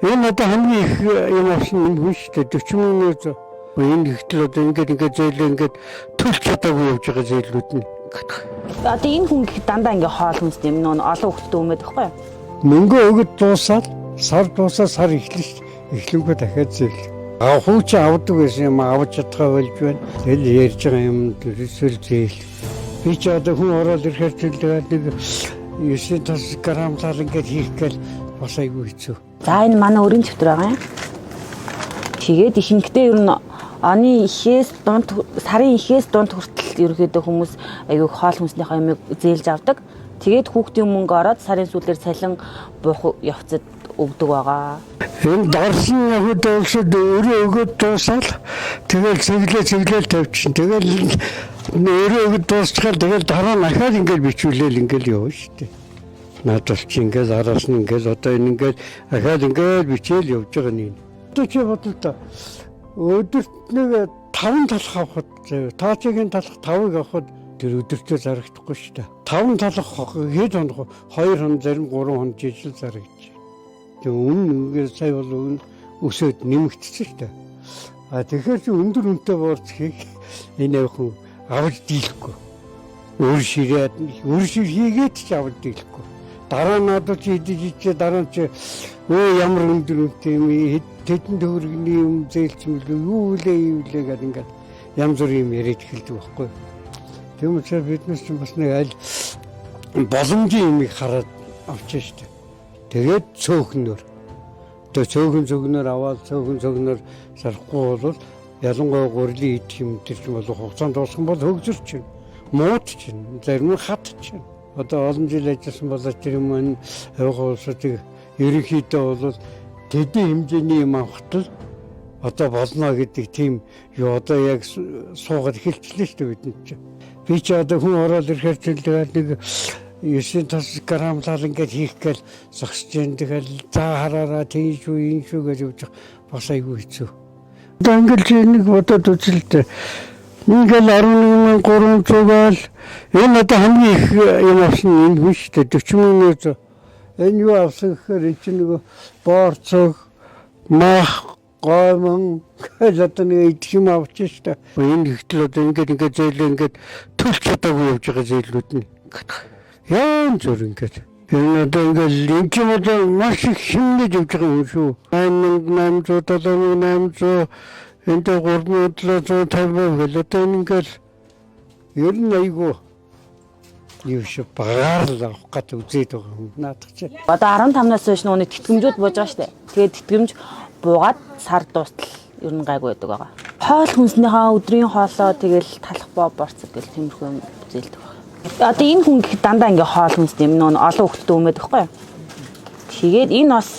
Энэ одоо хамгийн их юм авсан юм хүн шүү дээ. 40 минут энэ ихтэл одоо ингээд зөөлөө ингээд төлж чадаагүй явж байгаа зөөлүүд нь. Одоо энэ хүн их дандаа ингээ хоол хүнстэй юм нөө олон хүүхдтэй өмөд байхгүй юу? Мөнгө өгöd дуусаад сар дуусаад сар эхлэнгөө дахиад зээл. Хууч авдаг байсан юм авч чадхаа болж байна. Тэгэл ярьж байгаа юм эсвэл зээл. Би ч одоо хүн ороод ирэхээр төлөвлөд нэг 9 грамлал ингээд хийх гээл бас айгүй хэцүү. За энэ манай өрийн чөтөр байгаа юм. Тэгээд ихэнхдээ ер нь оны ихээс дунд сарын ихээс дунд хүртэл ерөөхдөө хүмүүс айгүй хоол хүнснийхээ юмыг зээлж авдаг. Тэгээд хүүхдийн мөнгө ороод сарын сүүлээр цалин буух явцад өгдөг байгаа. Энэ дорсон явд олсод өөрөө өгöd дуусаад тэгэл цэглэл тавьчихсан. Тэгэл өөрөө өгöd дуусчихал тэгэл дараа нь ахаад ингээд бичүүлээл ингээд явна шүү дээ. Надад ч ингээд араас нь ингээд одоо энэ ингээд ахаад ингээд бичээл явж байгаа нэг. Одоо чи бодлоо та өдөрт нэг 5 талах авахд таачгийн талах 5-ыг авахд тэр өдөртөө зарагдахгүй шүү дээ. 5 талах хэд хоног 2 хон зарим 3 хон жижиг зарагдчих. Тэгээ үнэ сая бол үнэ өсөд нэмэгдсэн шүү дээ. Тэгэхээр чи өндөр үнэтэй борц хийх энэ хүн авч дийлэхгүй. Өөр шир хийгээд ч авч дийлэхгүй. Дараа нь одоо чи идэж дараа нь чи ямар өндөр үнэтэй юм тэдэн төгрөгийн юм зээлч юм юу үлээ гэдэг ингээд янз бүрийн юм яриад эхэлдэг байхгүй. Тийм учраас биднес ч бас нэг аль боломжийн юмыг хараад авчих шүү дээ. Тэгээд цөөхнөр. Тэгээ цөөхнөр аваад цөөхнөр сарахгүй бол ялангуяа гурилын идэх юм тэр ч бол хугацаанд дууссан бол хөгжөрч чинь. Мууд чинь зарим нь хат чинь. Одоо олон жил ажилласан болоод тэр юм энэ авах улсуудыг ерөнхийдөө бол тэдний хэмжээний юм авахт л одоо болно гэдэг тийм юу одоо яг суугаад эхэлчихлээ шүү дээ бидэнд чинь. Би ч одоо хүн ороод ирэхээр төлөвлөд нэг 9 грамлал ингээд хийх гээл зогсож байна. Тэгэл за хараараа тийм шүү энэ шүү гэж явж бас айгүй хэцүү. Одоо ингээд чи нэг бодоод үзэлтэй. Ингээл 11,300 бол энэ одоо хамгийн их юм авсан энэ хүн шүү дээ 40 минут. Энэ юу авсан гэхээр энэ чинь нэг борцог мах гомон гэж одоо нэг идэх юм авчих шүү дээ. Энэ ихтэл одоо ингээд зөөлөө ингээд төлж чадаагүй явж байгаа зөөлүүд нь. Яан зүр ингээд. Энэ одоо ингээд энэ юм одоо маш их хэмнэж явж байгаа юм шүү. 8,800 энэ 3,750 гэл одоо ингээд ер нь айгүй юу шиг багаар л авах гэдэг үзээд байгаа юм наадах чи. Одоо 15-наас хойш нууны тэтгэмжүүд бууж байгаа шүү дээ. Тэгээд тэтгэмж буугаад сар дуустал ер нь гайгүй байдаг байгаа. Хоол хүнснийхаа өдрийн хоолоо тэгэл талах борцог гэл тиймэрхүү юм зээлдэг байна. Одоо энэ хүн их дандаа ингээ хоол хүнстэй юм нөө олон хүүхдтэй өмөд байхгүй юу? Тэгээд энэ бас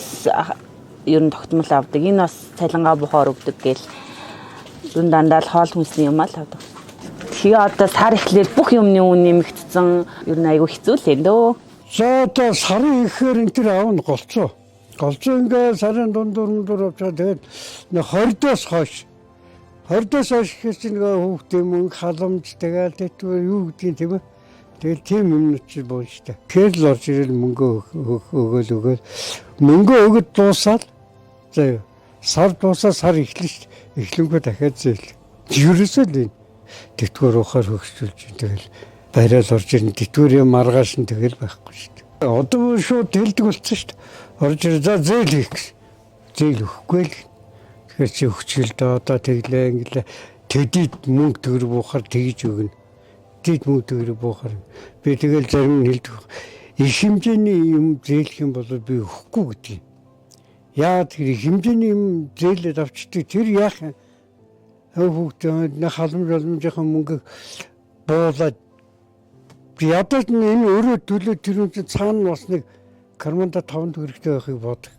ер нь тогтмол авдаг. Энэ бас цалингаа бухаар өгдөг гэл ер нь дандаа л хоол хүнсний юм аа л авдаг. Тэгээ одоо сар эхлээд бүх юмны үн нэмэгдсэн ер нь айгүй хэцүү л юм дөө. За одоо сарын ихээр энэ төр аавн голцоо. Голцоо ингээ сарын дундуур авчаа тэгээд 20-оос хойш гэхээс нэг хүүхдээ мөнгө халамж тэгээд тэгтээ юу гэдгийг тийм ээ. Тэгэл тийм юмнууд ч боо штэ. Тэгэхээр л орж ирэл мөнгө өгөөл. Мөнгө өгöd дуусаад заа сар дуусаад сар эхлэнгөө дахиад зээл. Ерөөсөө л энэ тэтгэвэр ухаар хөгжүүлж тэгэл барайл орж ирэн тэтгэврийн маргааш нь тэгэл байхгүй штэ. Одоо шууд тэлдэг болсон штэ. Орж ир за зээл хийх гэсэн. Зээл өгөхгүй л. Тэгэхээр чи өгчгөл дөө одоо тэглээ инглээ тэдид мөнгө төгрөг буухаар тэгж өгнө. Тэд мөнгө төгрөг буухаар би тэгэл зарим нь хэлдэг. Их хэмжээний юм зээлэх юм бол би өгөхгүй гэдэг юм. Яа тэр их хэмжээний юм зээлээд авчдаг тэр яах юм? Хүүхдээ нэг халамжийнхаа мөнгө буулаад ядаж энэ өөрөө төлөө тэр үн цаана бас нэг карманда 5 төгрөгтэй байхыг бодох.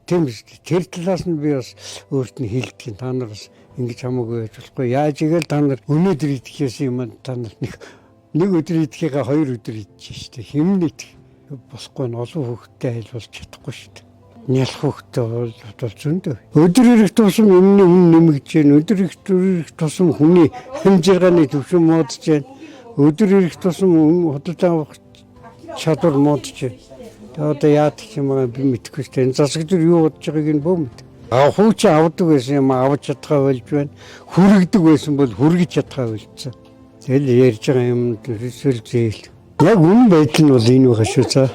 Тийм биш. Тэр талаас нь би бас өөрт нь хэлдэг. Та нар бас ингэж хамаагүй байж болохгүй. Яаж игээл та нар өнөөдөр идэхээс юм та нар нэг өдөр идэхээ 2 өдөр идэж штэ. Хэмнэ идэх болохгүй нь олон хүүхдтэй айлбуулж чадахгүй штэ. Нялх хүүхдтэй бол зөндөө. Өдөр ирэх тусам өмнө нэмэгдэж байна. Өдөр ирэх тусам хүний хэмжээний төвшин модж байна. Өдөр ирэх тусам худалдаа авах чадвар модж байна. Одоо яадаг юм аа би мэдэхгүй шүү дээ. Энэ засаг зүр юу бодож байгааг нь бөө мэд. Хууч авдаг байсан юм авч чадхаа болж байна. Хүрэгдэг байсан бол хүргэж чадхаа болцсон. Тэгэл ярьж байгаа юм төсөл зээл. Яг үнэн байдал нь бол энэ байгаа шүү цаа.